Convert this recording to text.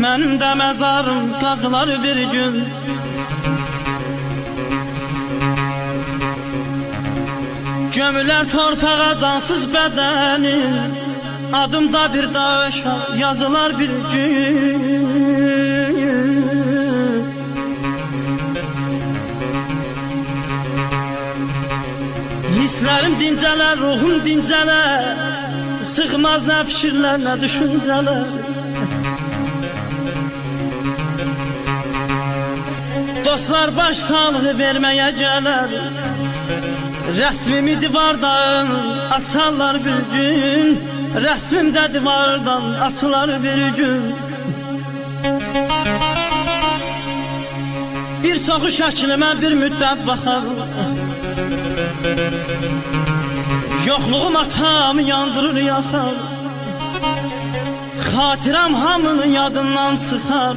Mənim də məzarım qazılar bir gün. Gömülər torpağa cansız bədənim, adımda bir daşa yazılar bir gün. Hislərim dincələr, ruhum dincələr, sığmaz nə fikirlər, nə düşüncələr. Dostlar baş sağlığı verməyə gələr, rəsmimi divardan asarlar bir gün. Rəsmim də divardan asılar bir gün. Bir çoxu şəklimə bir müddət baxar, yoxluğum atamı yandırır yaxar. Xatirəm hamının yadından çıxar.